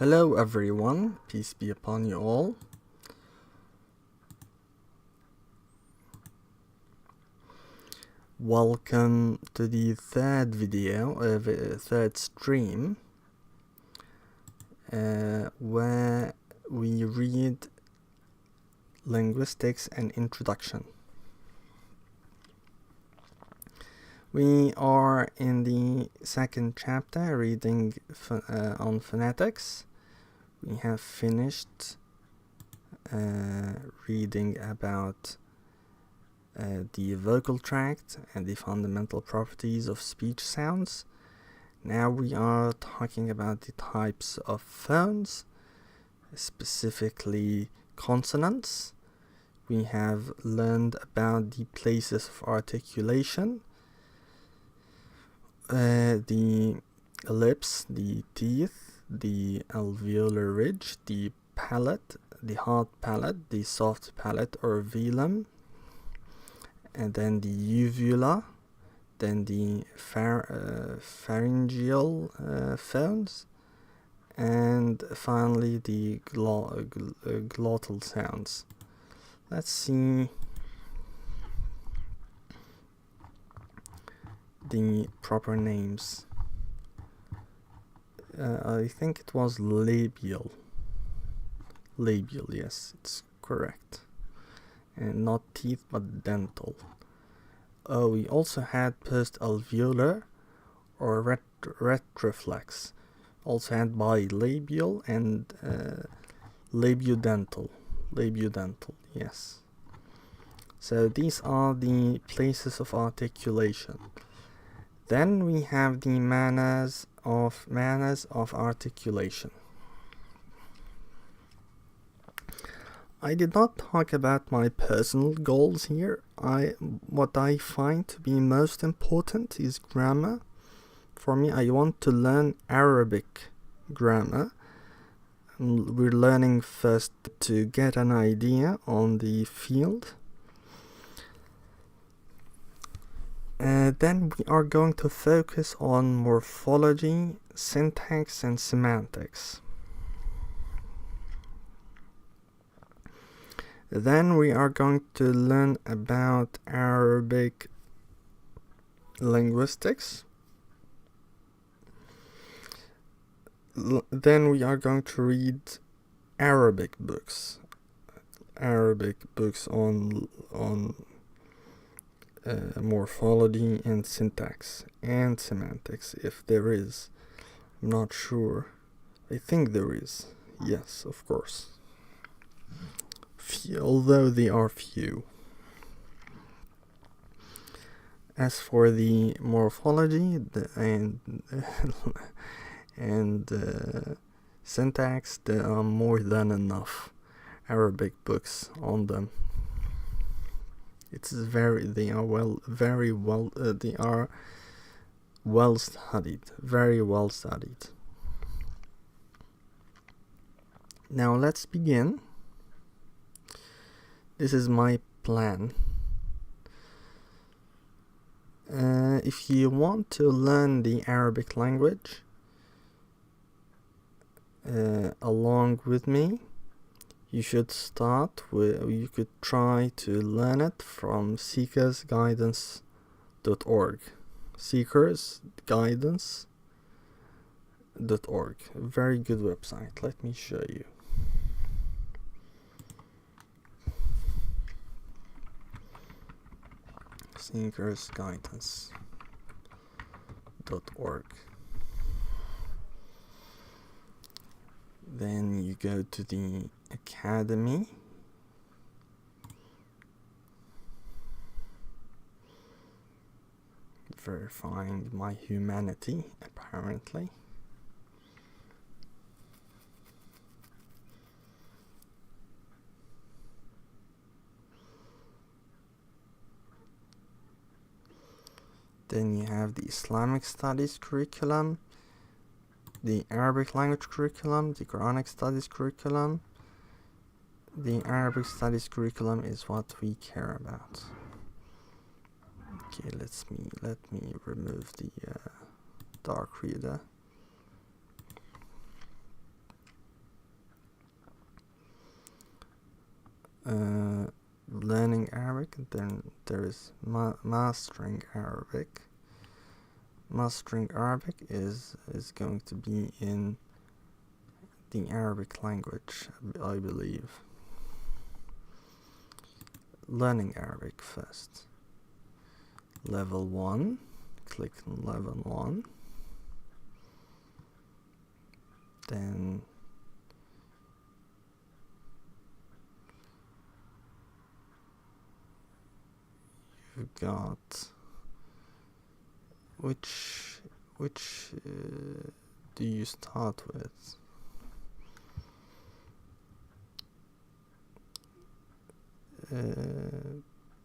Hello everyone, peace be upon you all. Welcome to the third video of third stream where we read Linguistics and Introduction. We are in the second chapter reading on phonetics. We have finished reading about the vocal tract and the fundamental properties of speech sounds. Now we are talking about the types of phones, specifically consonants. We have learned about the places of articulation, the lips, the teeth, the alveolar ridge, the palate, the hard palate, the soft palate or velum, and then the uvula, then the pharyngeal phones, and finally the glottal sounds. Let's see the proper names. I think it was labial. Labial, yes, it's correct. And not teeth, but dental. Oh, we also had post-alveolar or retroflex. Also had bilabial and labiodental. Labiodental, yes. So these are the places of articulation. Then we have the manners of articulation. I did not talk about my personal goals here. What I find to be most important is grammar. For me, I want to learn Arabic grammar. We're learning first to get an idea on the field. Then we are going to focus on morphology, syntax, and semantics. Then we are going to learn about Arabic linguistics. Then we are going to read Arabic books on morphology and syntax and semantics, if there is. I'm not sure. I think there is. Yes, of course. Although they are few. As for the morphology and syntax, there are more than enough Arabic books on them. They are well studied, very well studied. Now let's begin. This is my plan. If you want to learn the Arabic language along with me, you should you could try to learn it from seekersguidance.org. Seekersguidance.org. A very good website. Let me show you. Seekersguidance.org. Then you go to the academy. Verifying my humanity, apparently. Then you have the Islamic Studies curriculum, the Arabic language curriculum, the Quranic Studies curriculum. The Arabic Studies curriculum is what we care about. Okay, let me remove the dark reader. learning Arabic, then there is mastering Arabic. Mastering Arabic is going to be in the Arabic language, I believe. Learning Arabic first. Level 1. Click on level 1. Then you've got which do you start with?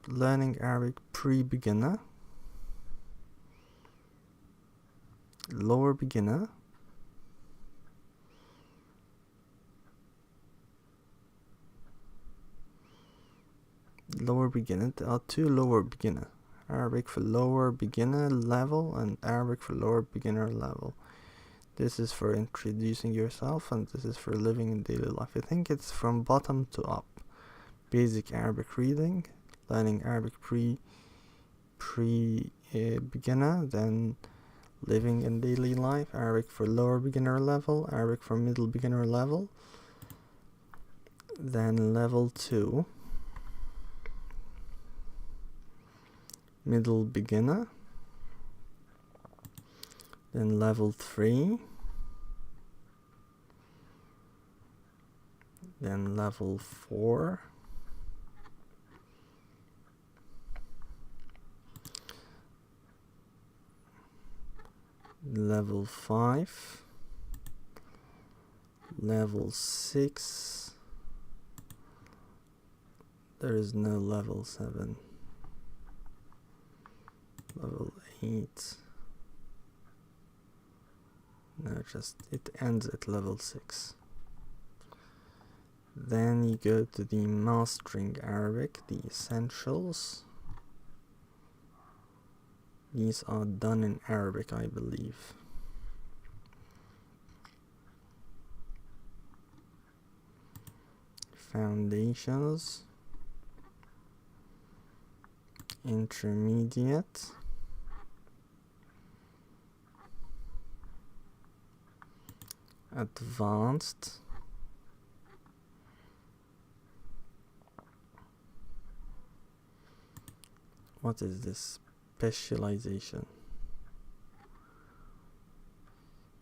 Learning Arabic pre-beginner, lower beginner, lower beginner. There are two lower beginner: Arabic for lower beginner level and Arabic for lower beginner level. This is for introducing yourself and this is for living in daily life. I think it's from bottom to up. Basic Arabic reading, learning Arabic beginner, then living in daily life, Arabic for lower beginner level, Arabic for middle beginner level, then level 2, middle beginner, then level 3, then level 4, level 5, level 6, there is no level 7, level 8, no, just it ends at level 6. Then you go to the mastering Arabic, the essentials. These are done in Arabic, I believe. Foundations, intermediate, advanced, what is this? Specialization.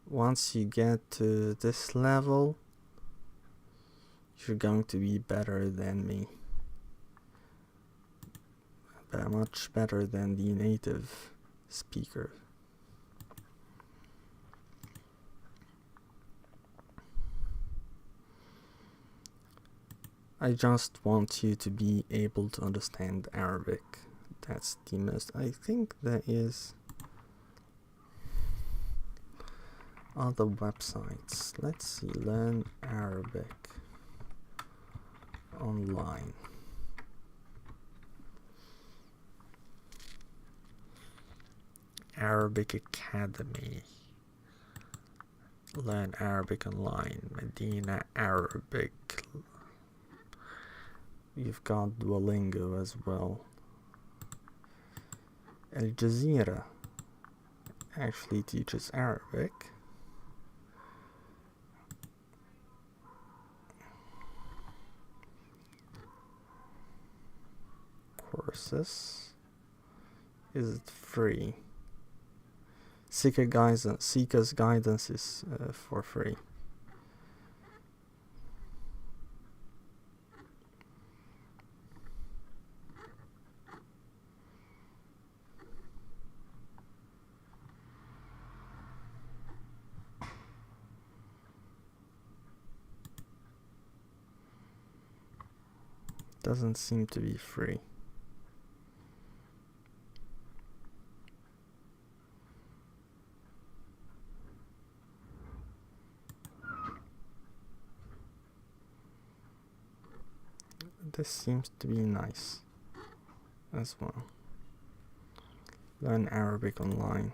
Once you get to this level, you're going to be better than me, but much better than the native speaker. I just want you to be able to understand Arabic. That's the most. I think there is other websites. Let's see, learn Arabic online. Arabic Academy. Learn Arabic online. Medina Arabic. You've got Duolingo as well. Al Jazeera actually teaches Arabic. Courses. Is it free? Seeker's guidance is for free. Doesn't seem to be free. This seems to be nice as well. Learn Arabic online.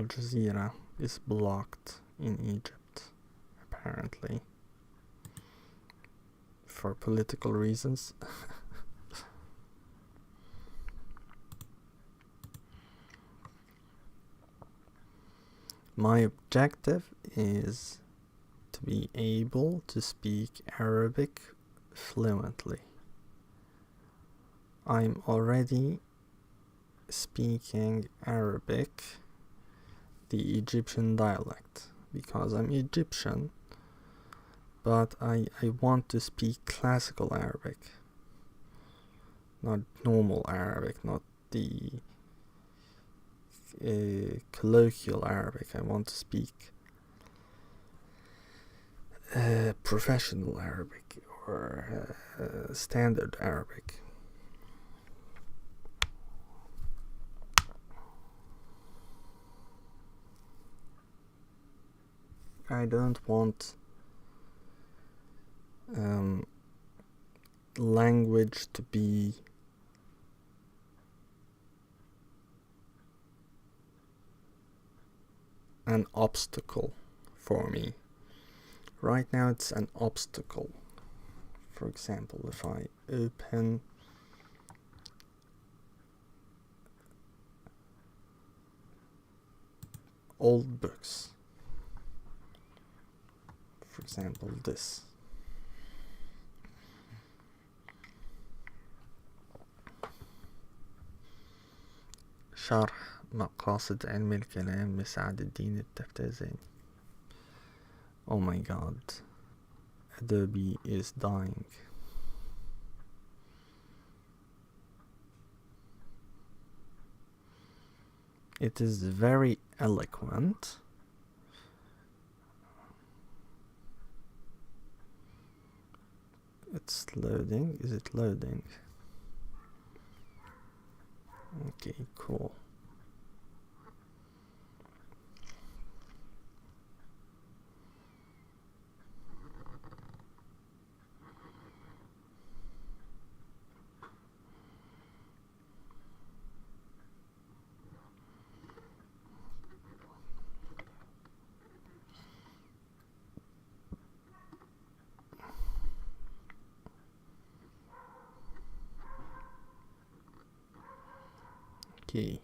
Al Jazeera is blocked in Egypt, apparently, for political reasons. My objective is to be able to speak Arabic fluently. I'm already speaking Arabic, the Egyptian dialect, because I'm Egyptian, but I want to speak classical Arabic, not normal Arabic, not the colloquial Arabic. I want to speak professional Arabic or standard Arabic. I don't want language to be an obstacle for me. Right now it's an obstacle. For example, if I open old books, for example this, شرح مقاصد علم الكلام لسعد الدين التفتازاني. Oh my god, Adobe is dying. It is very eloquent. It's loading. Is it loading? Okay, cool. Okay.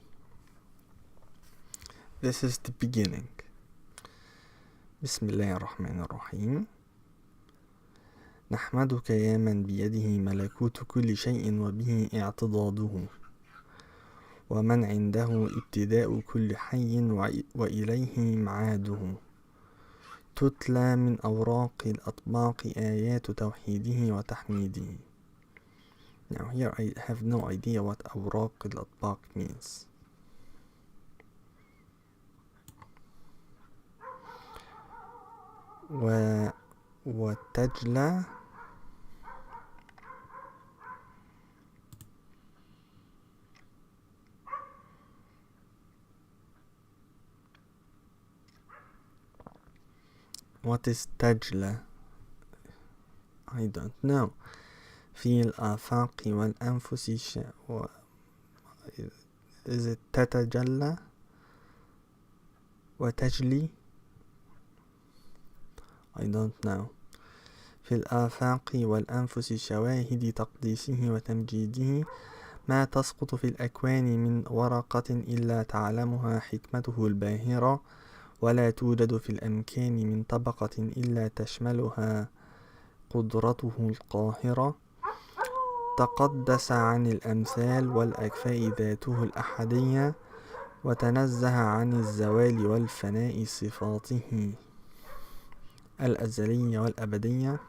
This is the beginning. بسم الله الرحمن الرحيم. نحمدك يا من بيده ملكوت كل شيء وبه اعتضاده، ومن عنده ابتداء كل حي وإليه معاده، تتلى من أوراق الأطباق آيات توحيده وتحميده. Now here I have no idea what أوراق الأطباق means. وتجلى What is تجلى? I don't know. في الآفاق والأنفس Is it تتجلى وتجلي? I don't know. في الآفاق والأنفس شواهد تقديسه وتمجيده، ما تسقط في الأكوان من ورقة إلا تعلمها حكمته الباهرة، ولا توجد في الأمكان من طبقة إلا تشملها قدرته القاهرة. تقدس عن الأمثال والأكفاء ذاته الأحدية، وتنزه عن الزوال والفناء صفاته الأزلية والأبدية.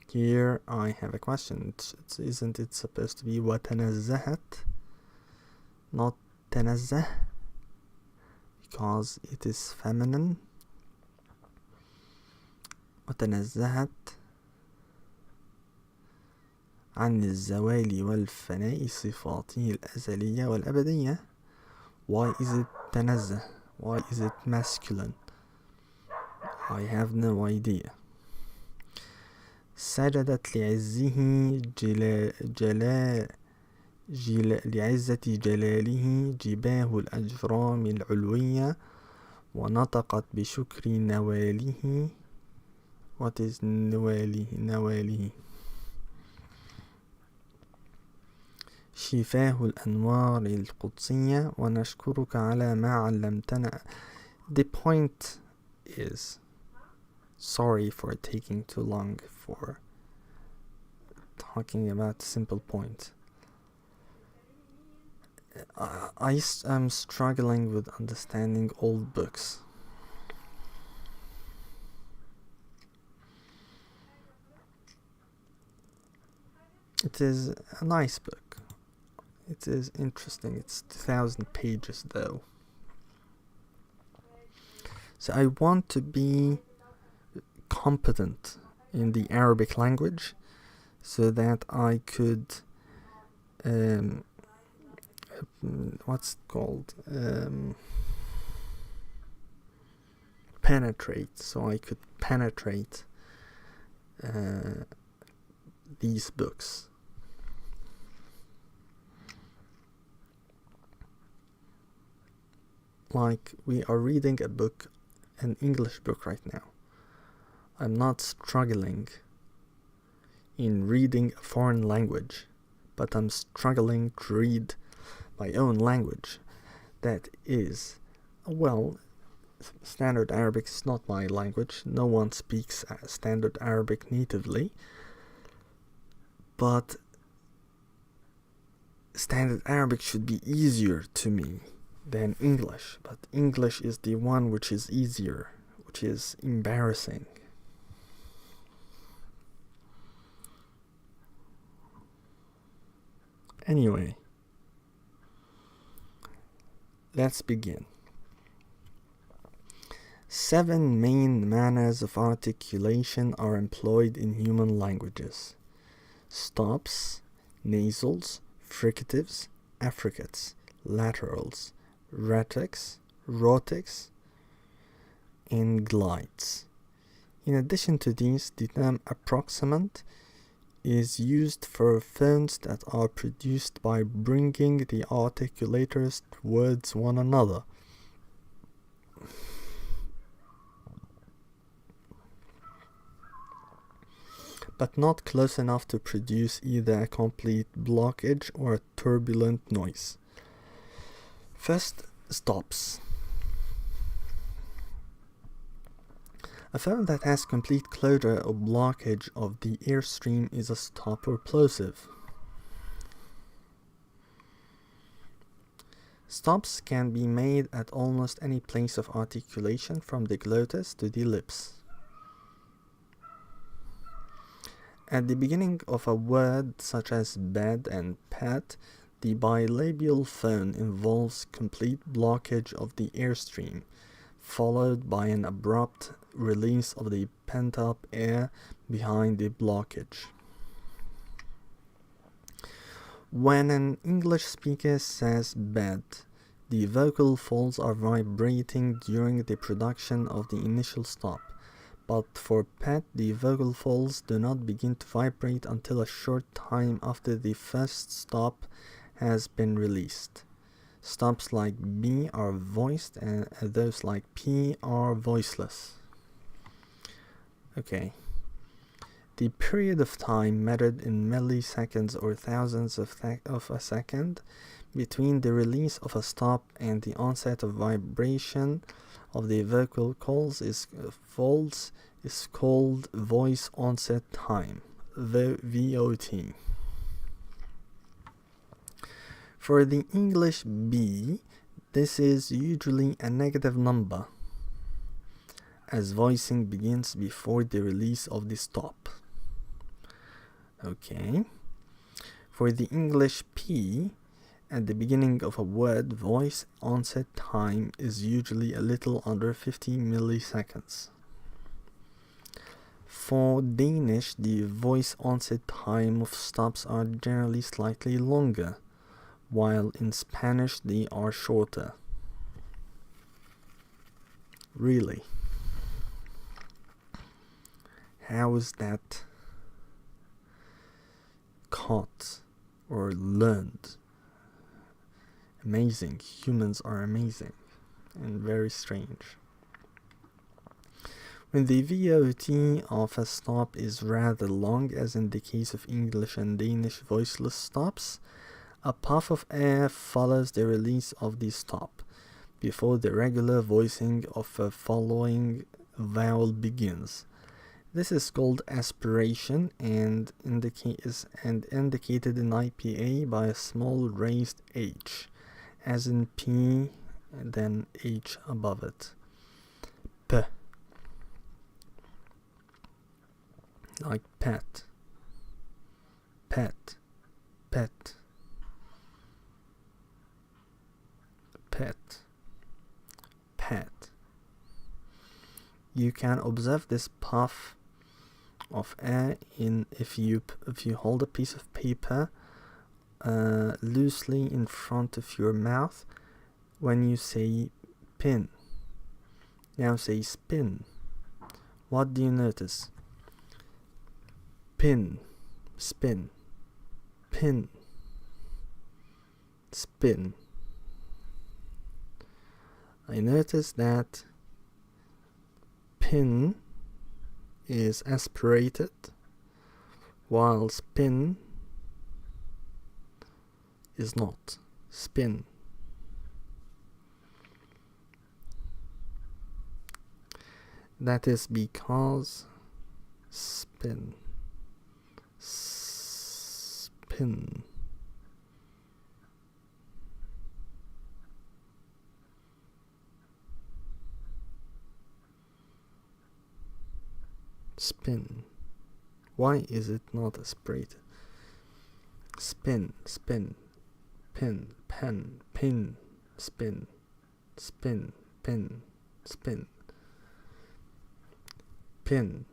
Here I have a question. Isn't it supposed to be وتنزهت, not تنزه, because it is feminine? وتنزهت عن الزوال والفناء صفاته الأزلية والأبدية. Why is it تنزه? Why is it masculine? I have no idea. سجدت لعزه لعزة جلاله جباه الأجرام العلوية ونطقت بشكر نواله. What is نواله شفاه الأنوار القدسية ونشكرك على ما علمتنا. The point is, sorry for taking too long for talking about simple point. I am struggling with understanding old books. It is a nice book. It is interesting. It's 2,000 pages though. So I want to be competent in the Arabic language so that I could penetrate. So I could penetrate these books. Like we are reading a book, an English book right now. I'm not struggling in reading a foreign language, but I'm struggling to read my own language. That is, well, Standard Arabic is not my language. No one speaks Standard Arabic natively. But Standard Arabic should be easier to me than English. But English is the one which is easier, which is embarrassing. Anyway, let's begin. 7 main manners of articulation are employed in human languages: stops, nasals, fricatives, affricates, laterals, rhotics, and glides. In addition to these, the term approximant is used for phones that are produced by bringing the articulators towards one another. But not close enough to produce either a complete blockage or a turbulent noise. First, stops. A phone that has complete closure or blockage of the airstream is a stop or plosive. Stops can be made at almost any place of articulation from the glottis to the lips. At the beginning of a word such as bed and pet, the bilabial phone involves complete blockage of the airstream, followed by an abrupt release of the pent-up air behind the blockage. When an English speaker says bed, the vocal folds are vibrating during the production of the initial stop, but for pet, the vocal folds do not begin to vibrate until a short time after the first stop has been released. Stops like B are voiced and those like P are voiceless. Okay. The period of time measured in milliseconds or thousandths of a second between the release of a stop and the onset of vibration of the vocal folds is called voice onset time, VOT. For the English B, this is usually a negative number, as voicing begins before the release of the stop. Okay. For the English P, at the beginning of a word, voice onset time is usually a little under 50 milliseconds. For Danish, the voice onset time of stops are generally slightly longer, while in Spanish they are shorter. Really? How is that caught or learned. Amazing. Humans are amazing and very strange. When the VOT of a stop is rather long, as in the case of English and Danish voiceless stops, a puff of air follows the release of the stop before the regular voicing of a following vowel begins. This is called aspiration and indicated in IPA by a small raised H, as in P and then H above it. P. Like pet, pet, pet, pet, pet. You can observe this puff of air if you hold a piece of paper loosely in front of your mouth when you say pin. Now say spin. What do you notice? Pin, spin, pin, spin. I notice that pin is aspirated while spin is not. Spin. That is because spin. Spin. Spin. Why is it not aspirated? Spin, spin, pin, pen, pin, spin, spin, pin, spin, pin,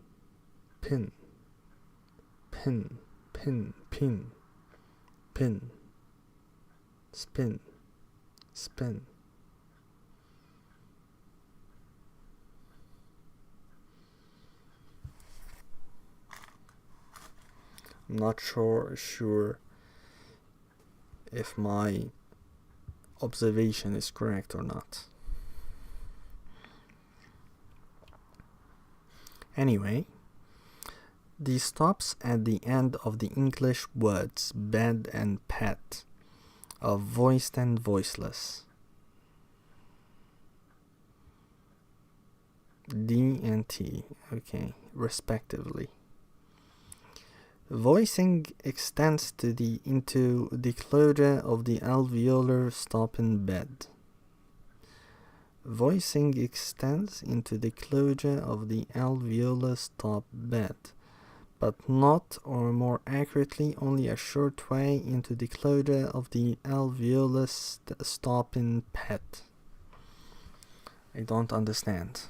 pin, pin, pin, pin, pin, spin, spin. I'm not sure if my observation is correct or not. Anyway, the stops at the end of the English words bed and pet are voiced and voiceless. D and T, okay, respectively. Voicing extends into the closure of the alveolar stop in bed. Voicing extends into the closure of the alveolar stop bed, but not, or more accurately, only a short way into the closure of the alveolar stop in pet. I don't understand.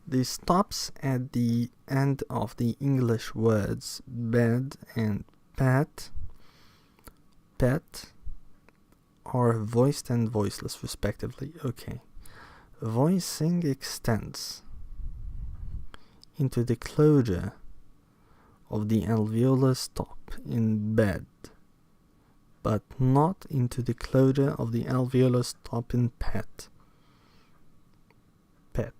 The stops at the end of the English words bed and pet are voiced and voiceless respectively. Okay. Voicing extends into the closure of the alveolar stop in bed, but not into the closure of the alveolar stop in pet. Pet.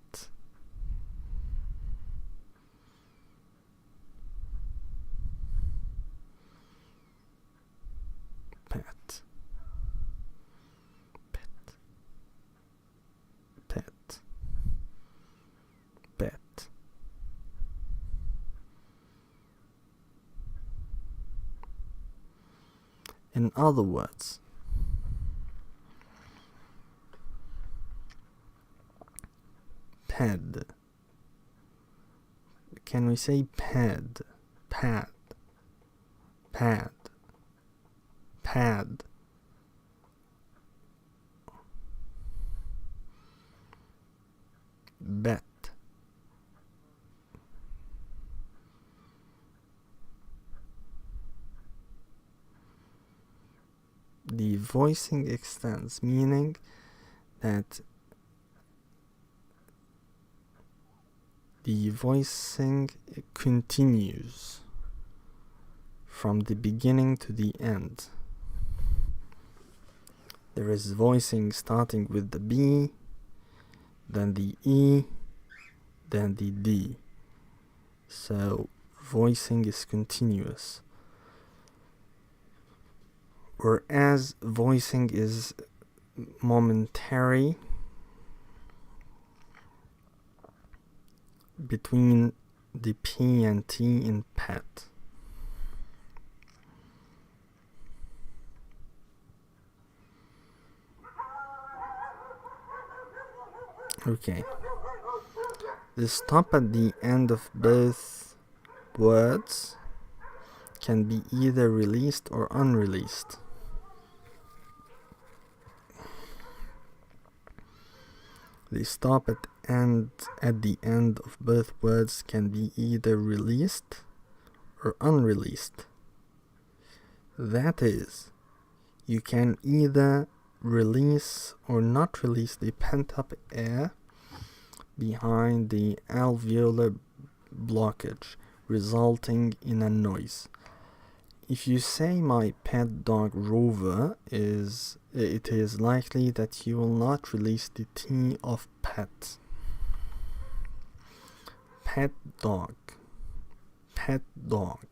Pet. Pet. Pet. Pet. In other words, ped. Can we say ped? Pad. Pad. Pad. Bet. The voicing extends, meaning that the voicing continues from the beginning to the end. There is voicing starting with the B, then the E, then the D. So voicing is continuous. Whereas voicing is momentary between the P and T in pet. Okay. The stop at the end of both words can be either released or unreleased. The stop at the end of both words can be either released or unreleased. That is, you can either release or not release the pent-up air behind the alveolar blockage, resulting in a noise. If you say my pet dog Rover, it is likely that you will not release the T of pet. Pet dog. Pet dog.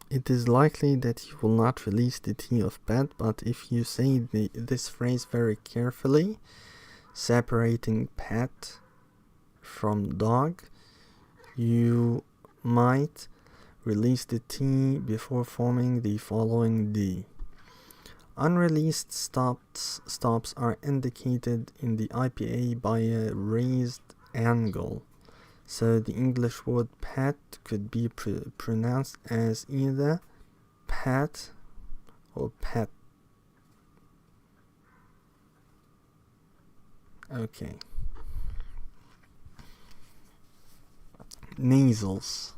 It is likely that you will not release the T of pet, but if you say this phrase very carefully, separating pet from dog, you might release the T before forming the following D. Unreleased stops are indicated in the IPA by a raised angle. So the English word pet could be pronounced as either pat or pet. Okay. Nasals.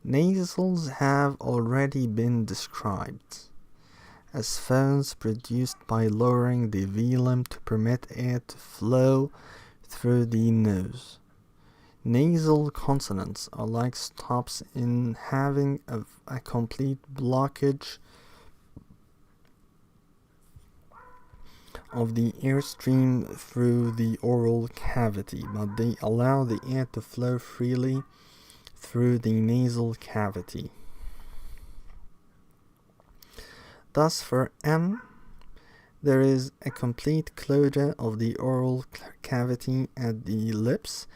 Nasals have already been described as phones produced by lowering the velum to permit air to flow through the nose. Nasal consonants are like stops in having a complete blockage of the airstream through the oral cavity, but they allow the air to flow freely through the nasal cavity. Thus, for M, there is a complete closure of the oral cavity at the lips,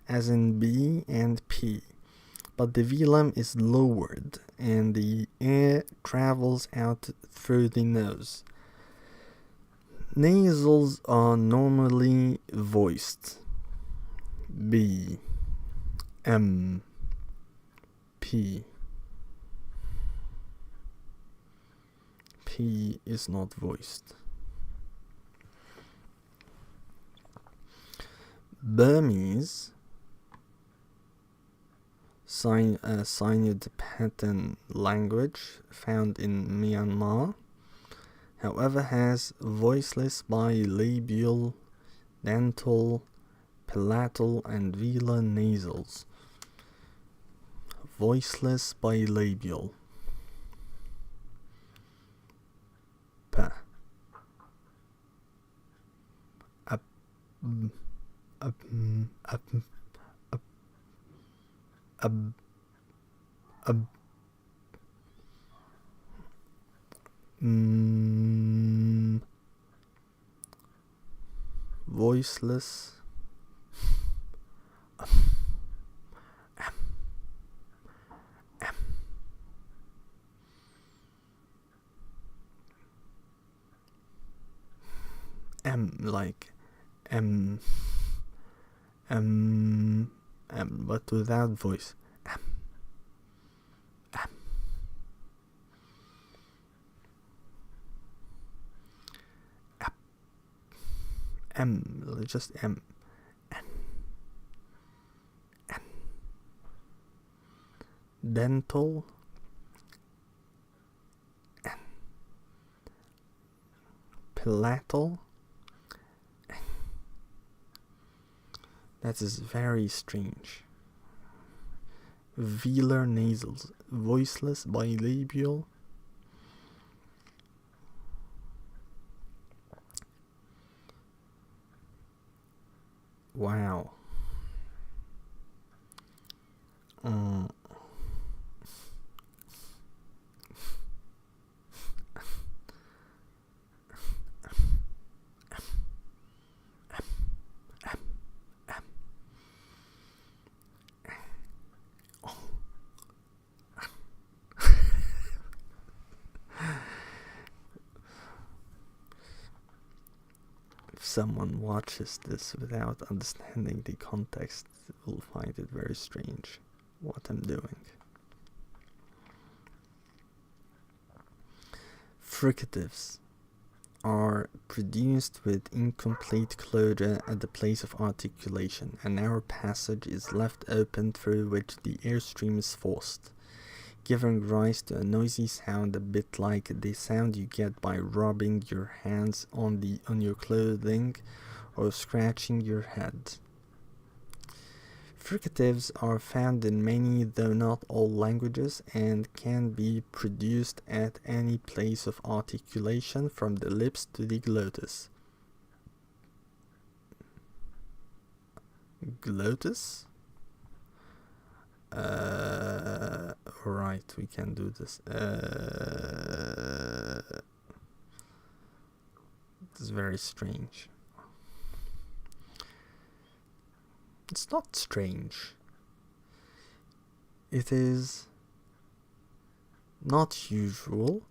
as in B and P, but the velum is lowered and the air travels out through the nose. Nasals are normally voiced. B, M, P. P is not voiced. Burmese Sino Tibetan language found in Myanmar, however, has voiceless bilabial, dental, palatal, and velar nasals. Voiceless bilabial. P. Up. Up. Up. Voiceless. M like M, but without voice. M, just M. N. Dental. N. Palatal. N. That is very strange. Velar nasals, voiceless, bilabial. Wow. If someone watches this without understanding the context, will find it very strange what I'm doing. Fricatives are produced with incomplete closure at the place of articulation. A narrow passage is left open through which the airstream is forced, giving rise to a noisy sound a bit like the sound you get by rubbing your hands on your clothing or scratching your head. Fricatives are found in many, though not all, languages and can be produced at any place of articulation from the lips to the glottis. Glottis? Right, we can do this. It's very strange. It's not strange. It is not usual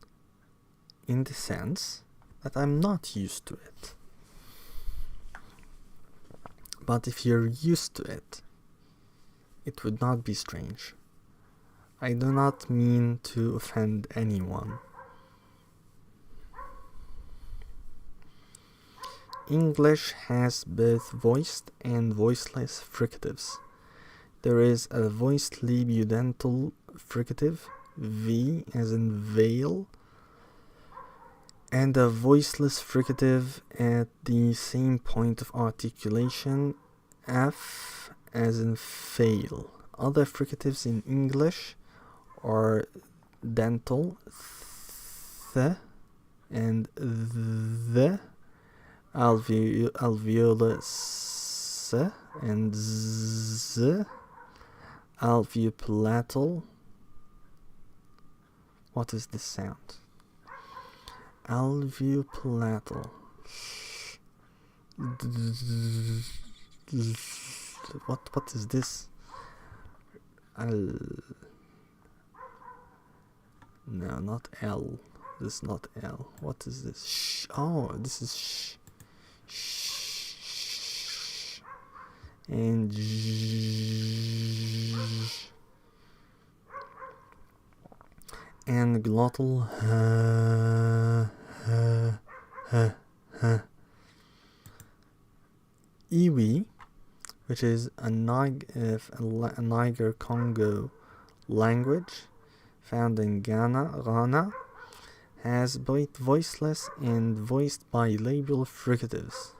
in the sense that I'm not used to it. But if you're used to it, it would not be strange. I do not mean to offend anyone. English has both voiced and voiceless fricatives. There is a voiced labiodental fricative, V as in veil, and a voiceless fricative at the same point of articulation, F as in fail. Other fricatives in English are dental, th and the, alveolus and z, alveopalatal. What is this sound? Alveopalatal. What is this? No, not L. This is not L. What is this? Sh. Oh, this is sh. Sh. And j. And glottal. Iwi, which is a Niger-Congo language found in Ghana, has both voiceless and voiced bilabial fricatives.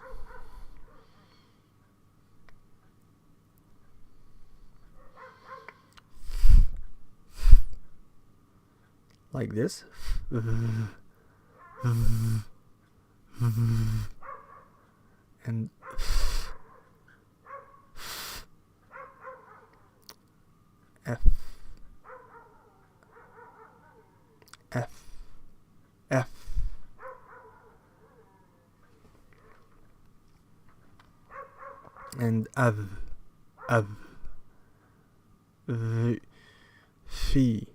Like this. And F, F, F, and av, v, fi,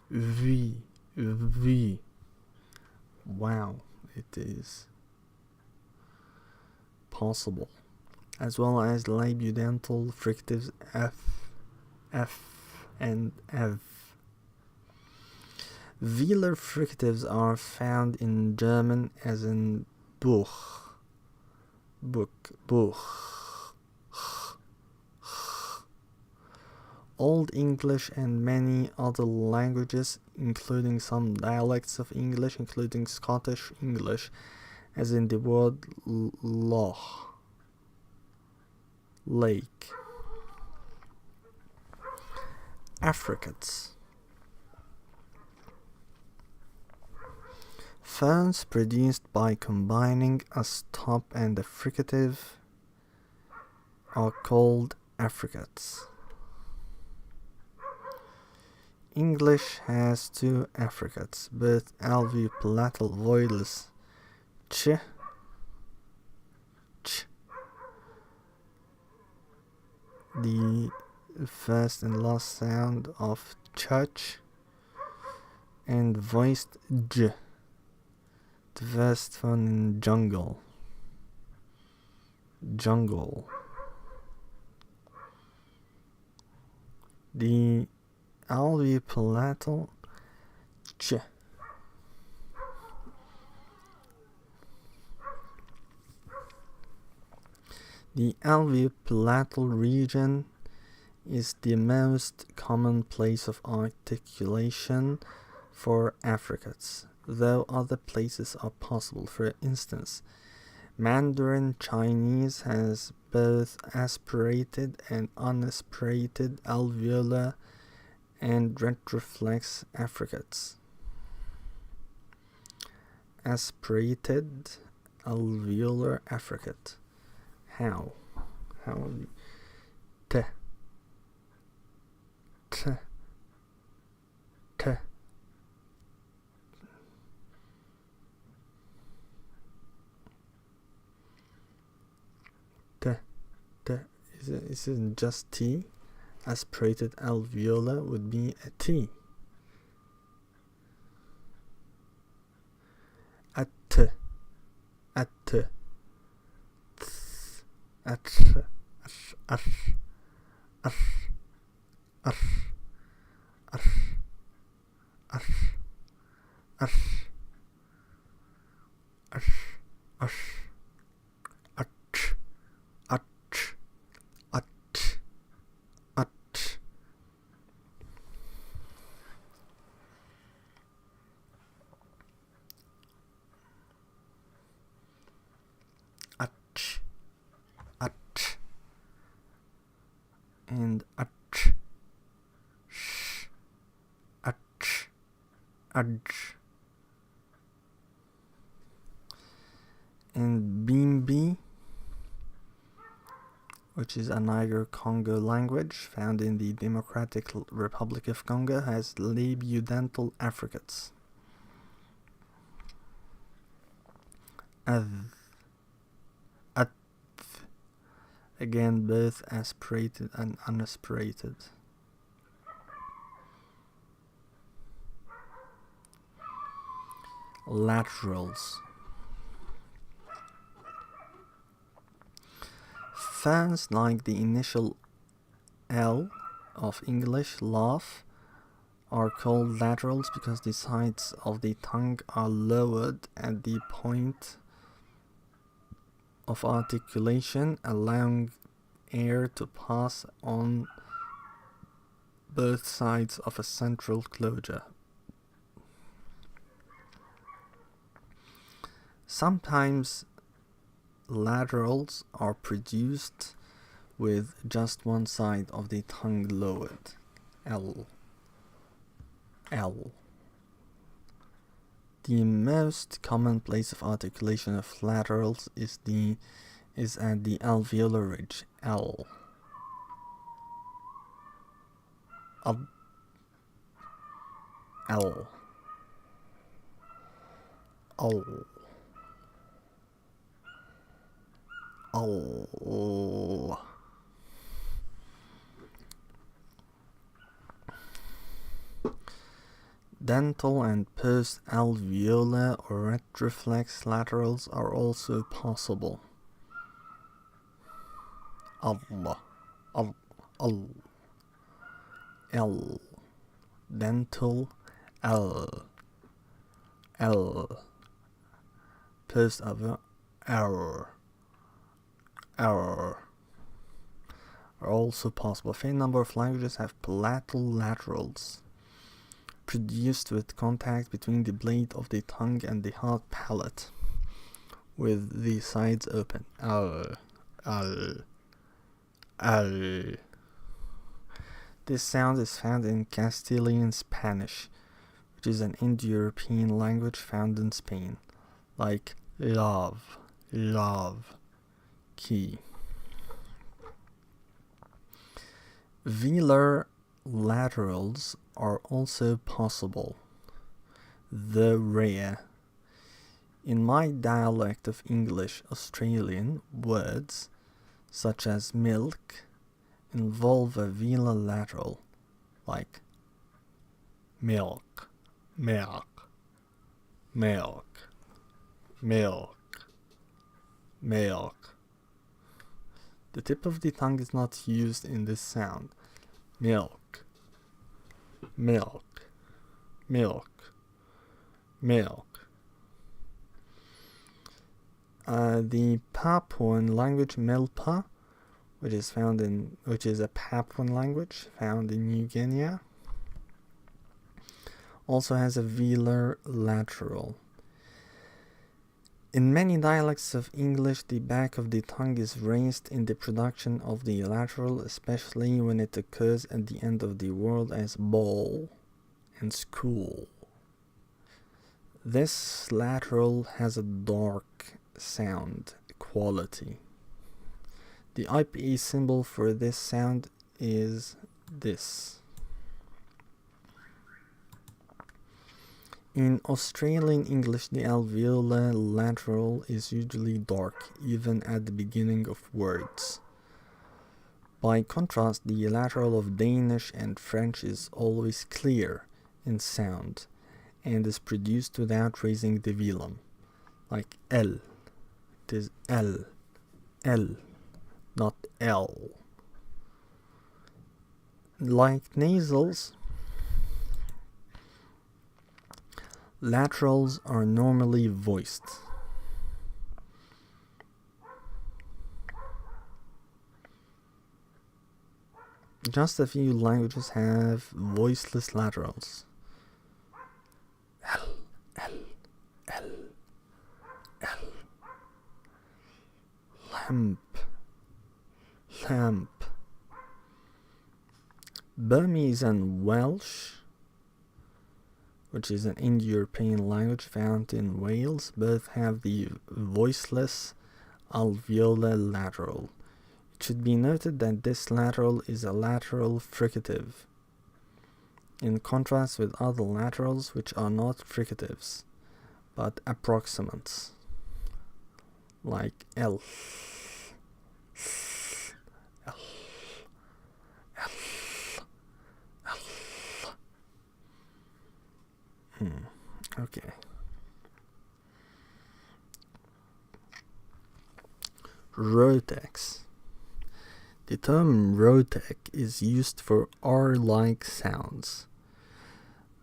v. Wow, it is possible. As well as labiodental fricatives F, and F. Velar fricatives are found in German as in Buch, book, Buch. Old English and many other languages, including some dialects of English, including Scottish English, as in the word loch, lake. Affricates. Phones produced by combining a stop and a fricative are called affricates. English has two affricates, both alveopalatal voiceless ch, the first and last sound of church, and voiced j, the first one in jungle. The alveopalatal ch. The alveopalatal region is the most common place of articulation for affricates, though other places are possible. For instance, Mandarin Chinese has both aspirated and unaspirated alveolar and retroflex affricates. Aspirated alveolar affricate. How? T. Isn't just T. Aspirated alveolar would be a T. At and and Bimbi, which is a Niger-Congo language found in the Democratic Republic of Congo, has labiodental affricates. Again, both aspirated and unaspirated. Laterals. Phones like the initial L of English, laugh, are called laterals because the sides of the tongue are lowered at the point of articulation, allowing air to pass on both sides of a central closure. Sometimes laterals are produced with just one side of the tongue lowered. L. The most common place of articulation of laterals is at the alveolar ridge. L. Dental and post-alveolar or retroflex laterals are also possible. L. Dental L. L. Post over error. Error. Are also possible. A fair number of languages have palatal laterals produced with contact between the blade of the tongue and the hard palate, with the sides open. Al. This sound is found in Castilian Spanish, which is an Indo-European language found in Spain, like love, key. Velar laterals are also possible, though rare. In my dialect of English Australian, words such as milk involve a velar lateral, like milk. The tip of the tongue is not used in this sound. Milk. The Papuan language Melpa, which is a Papuan language found in New Guinea, also has a velar lateral. In many dialects of English, the back of the tongue is raised in the production of the lateral, especially when it occurs at the end of the word as ball and school. This lateral has a dark sound quality. The IPA symbol for this sound is this. In Australian English, the alveolar lateral is usually dark, even at the beginning of words. By contrast, the lateral of Danish and French is always clear in sound, and is produced without raising the velum, like L. It is L, not L. Like nasals, laterals are normally voiced. Just a few languages have voiceless laterals. L. Lamp. Burmese and Welsh, which is an Indo-European language found in Wales, both have the voiceless alveolar lateral. It should be noted that this lateral is a lateral fricative, in contrast with other laterals which are not fricatives, but approximants, like L. Okay. Rhotex. The term rhotic is used for R-like sounds.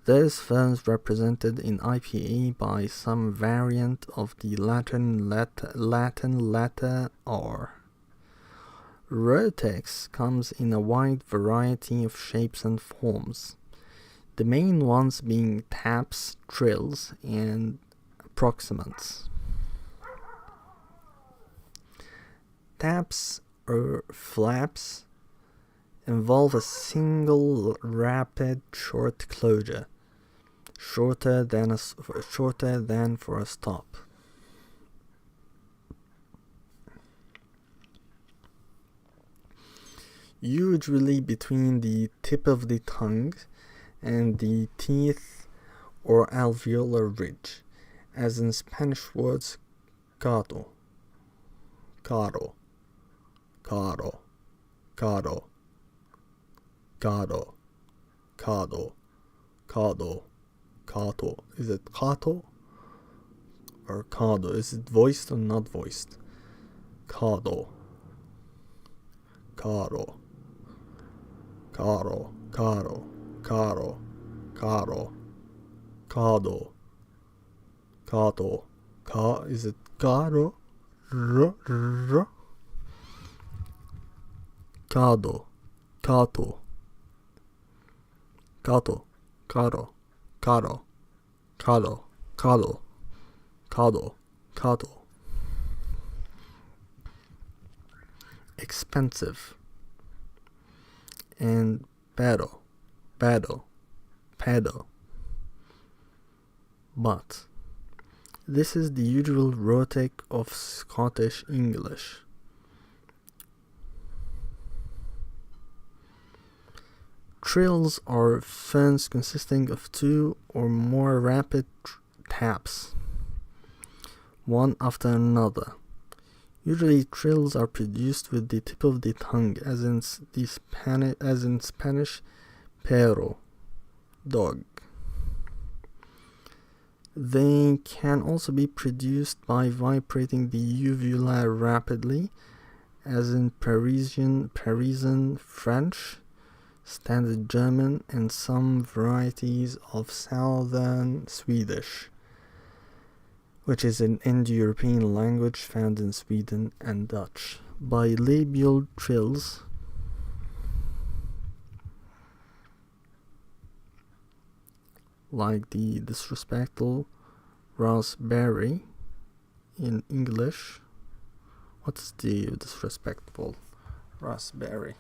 Those forms represented in IPA by some variant of the Latin letter R. Rhotex comes in a wide variety of shapes and forms, the main ones being taps, trills, and approximants. Taps or flaps involve a single rapid short closure, shorter than for a stop. Usually between the tip of the tongue and the teeth or alveolar ridge, as in Spanish words caro, caro, caro, caro, caro, cado, cado, cato. Is it cato or cado? Is it voiced or not voiced? Cado, caro, caro, caro, caro, caro, cado, Kato. Ka, is it karo? R, r. Kado. Kato. Kato. Karo. Karo. Kado. Kado. Kado. Kato. Expensive. And bado. Bado. Pado. But this is the usual rhotic of Scottish English. Trills are phones consisting of two or more rapid taps, one after another. Usually trills are produced with the tip of the tongue, as in Spanish perro, dog. They can also be produced by vibrating the uvula rapidly, as in Parisian French, Standard German, and some varieties of Southern Swedish, which is an Indo-European language found in Sweden and Dutch. Bilabial trills like the disrespectful raspberry in English. What's the disrespectful raspberry?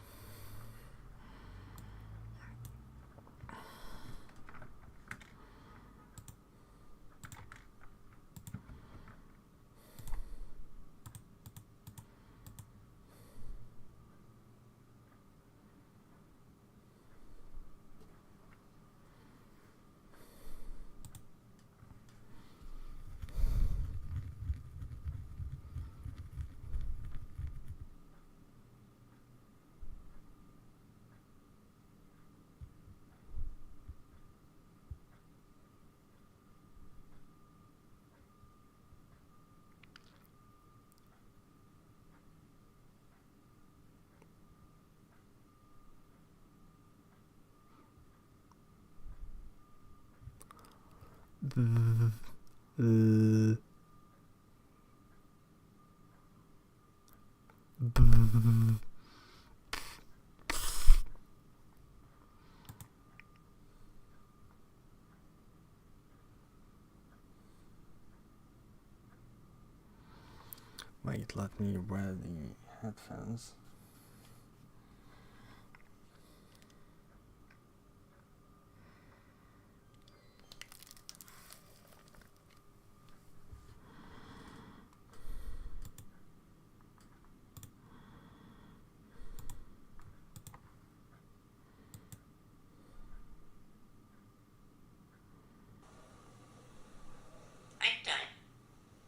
Wait, let me wear the headphones.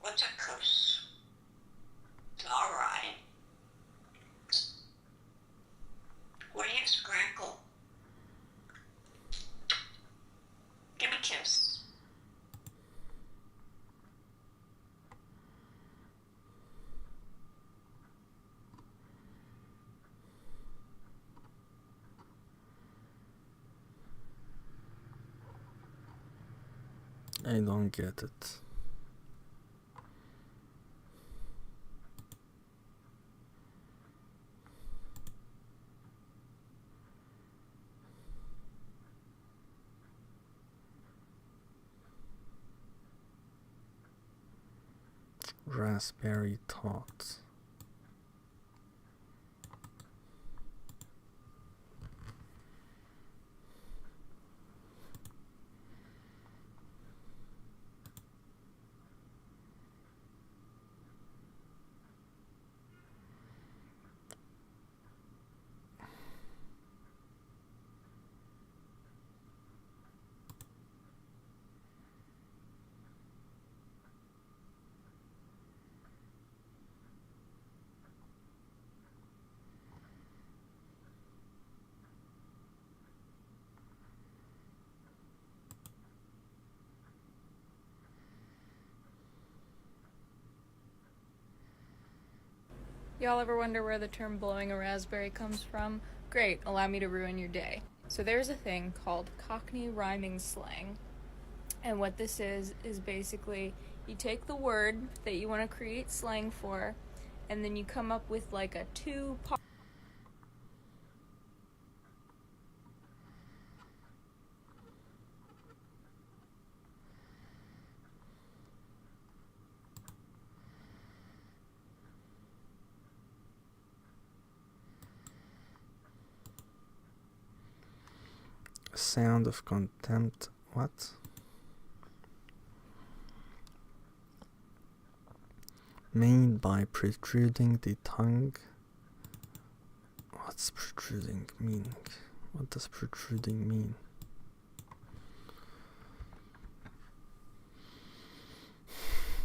What's a curse? All right. What do you scrackle? Give me a kiss. I don't get it. Raspberry tarts. Y'all ever wonder where the term blowing a raspberry comes from? Great, allow me to ruin your day. So there's a thing called Cockney rhyming slang. And what this is basically you take the word that you want to create slang for, and then you come up with like a two-part. Sound of contempt. What? Made by protruding the tongue. What's protruding meaning? What does protruding mean?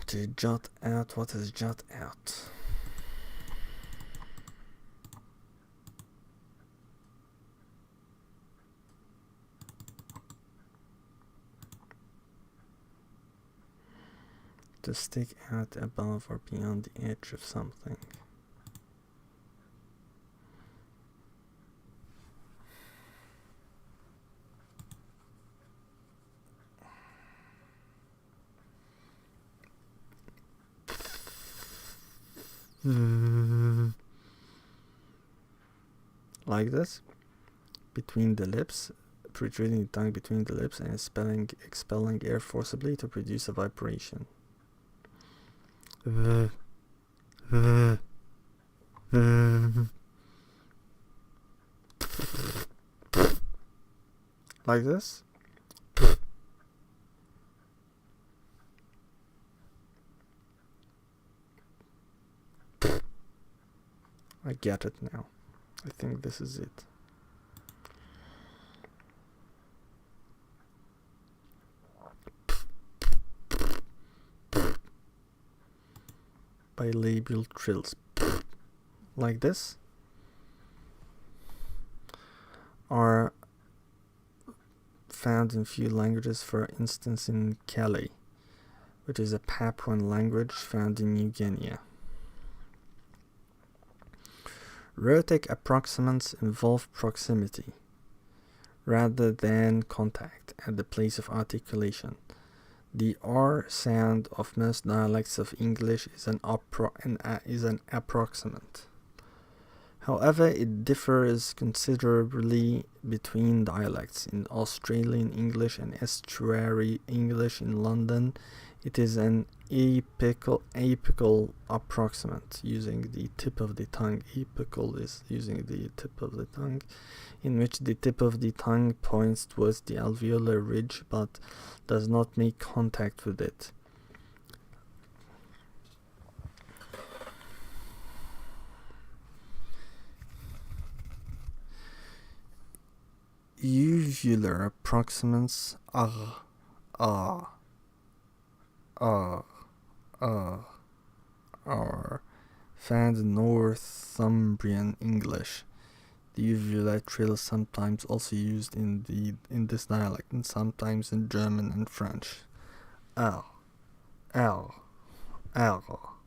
To jut out. What is jut out? To stick out above or beyond the edge of something. Like this, between the lips, protruding the tongue between the lips and expelling air forcibly to produce a vibration. Like this. I get it now. I think this is it. Bilabial trills. Like this. Are found in few languages, for instance in Kali, which is a Papuan language found in New Guinea. Rhotic approximants involve proximity rather than contact at the place of articulation. The R sound of most dialects of English is an approximant. However, it differs considerably between dialects. In Australian English and Estuary English in London, it is an apical approximant using the tip of the tongue. Apical is using the tip of the tongue, in which the tip of the tongue points towards the alveolar ridge but does not make contact with it. Uvular approximants are found in Northumbrian English. The uvula trill is sometimes also used in this dialect, and sometimes in German and French. L, L, L,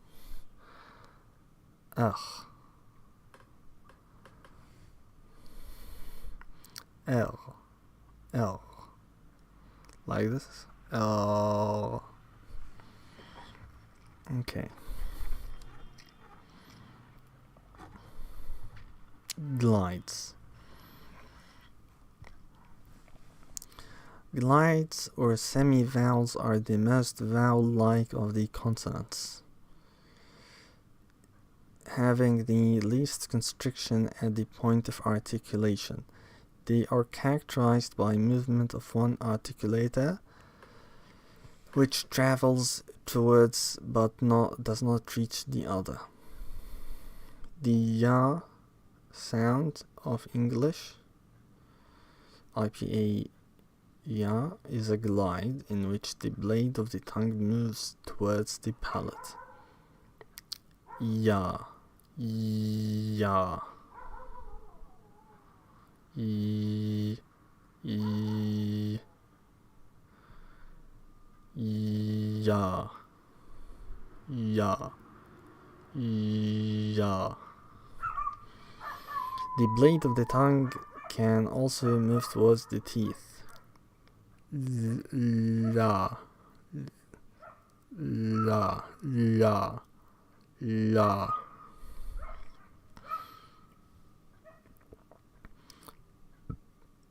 L, L, L, like this. L. Okay. Glides. Glides or semi-vowels are the most vowel-like of the consonants, having the least constriction at the point of articulation. They are characterized by movement of one articulator, which travels towards but does not reach the other. The ya sound of English, IPA ya, is a glide in which the blade of the tongue moves towards the palate. Ya, ya, ya, ya, ya. The blade of the tongue can also move towards the teeth. La, la, la, la.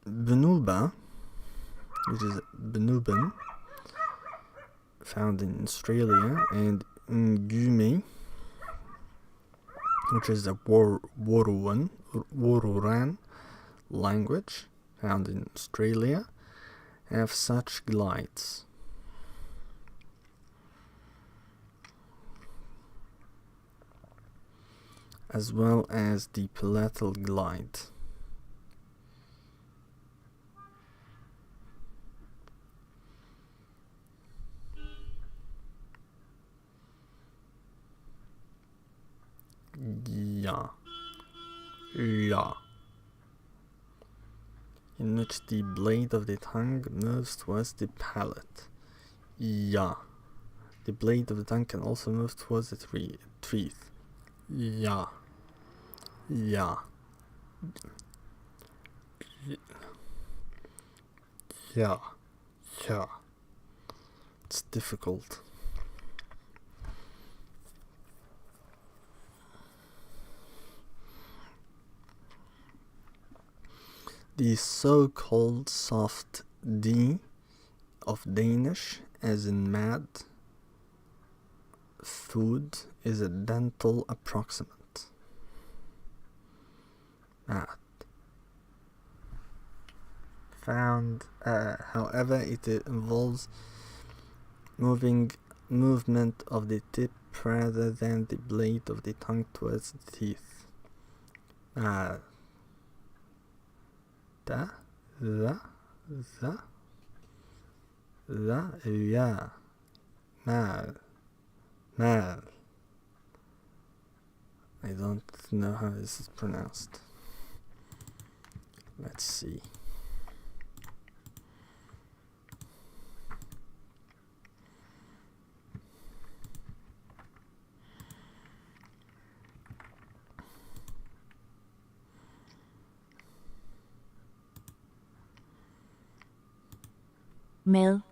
Benuba, which is Benuban, found in Australia, and Ngume, which is a Woruran language found in Australia, have such glides. As well as the palatal glide. Ja. Ja. In which the blade of the tongue moves towards the palate. Ja. The blade of the tongue can also move towards the teeth. Ja. Ja. Ja. Ja. It's difficult. The so-called soft D of Danish, as in mad, food, is a dental approximant. Mad. Found, however, it involves movement of the tip rather than the blade of the tongue towards the teeth. Da, yeah, mal. I don't know how this is pronounced. Let's see. Mill.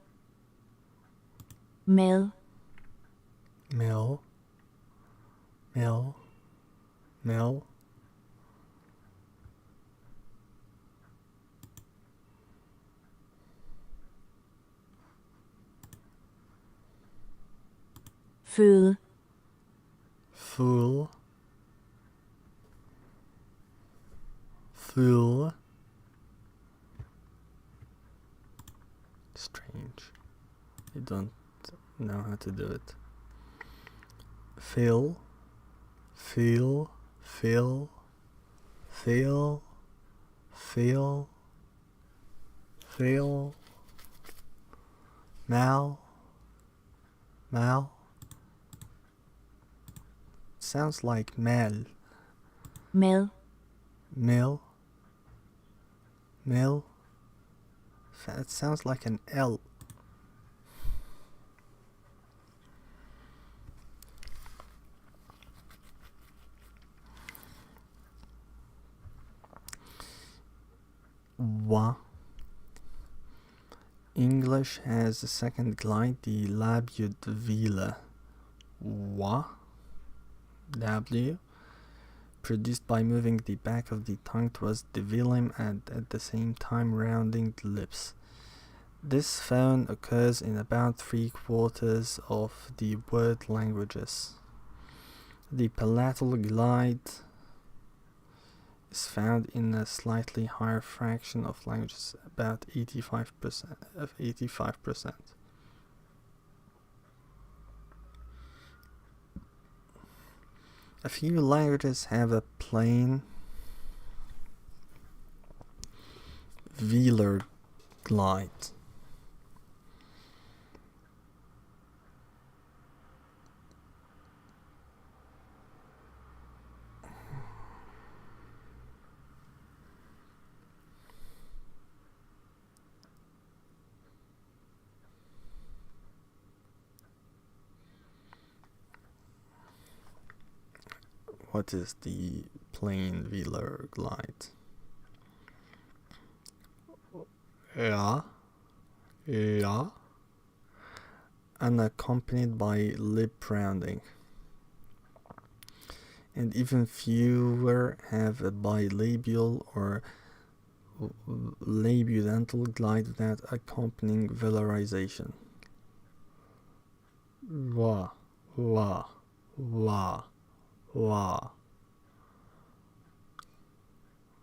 Fool. Strange. I don't know how to do it. Feel. Mal. Sounds like Mel. Mill. It sounds like an L. Wa. English has a second glide, the labiodvila. Wa. W. Produced by moving the back of the tongue towards the velum and at the same time rounding the lips. This phone occurs in about 3/4 of the word languages. The palatal glide is found in a slightly higher fraction of languages, about 85%. A few languages have a plain velar glide. What is the plain velar glide? Ja. la, and accompanied by lip rounding. And even fewer have a bilabial or labiodental glide without accompanying velarization. Wa, wa, wa, wa,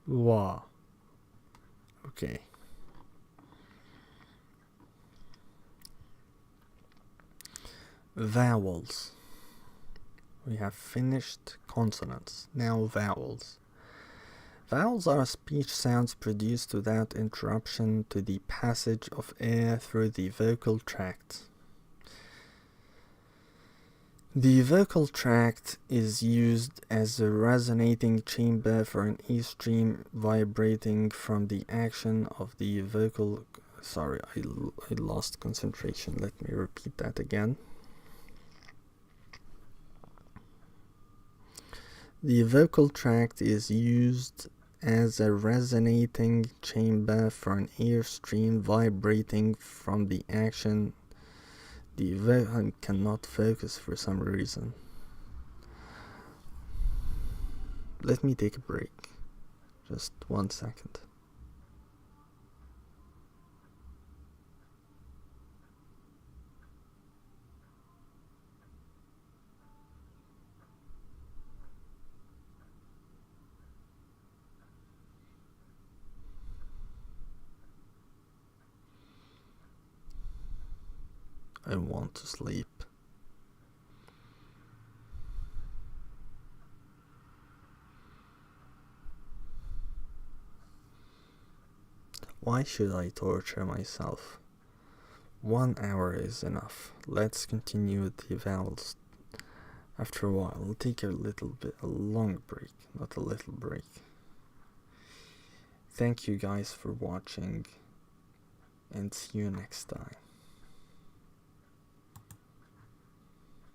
wa. Okay. Vowels. We have finished consonants. Now vowels. Vowels are speech sounds produced without interruption to the passage of air through the vocal tract. The vocal tract is used as a resonating chamber for an ear stream vibrating from the action of the vocal... Sorry, I lost concentration. Let me repeat that again. The vocal tract is used as a resonating chamber for an ear stream vibrating from the action. I cannot focus for some reason. Let me take a break. Just 1 second. I want to sleep. Why should I torture myself? 1 hour is enough. Let's continue with the vowels. After a while, I'll take a long break, not a little break. Thank you guys for watching, and see you next time.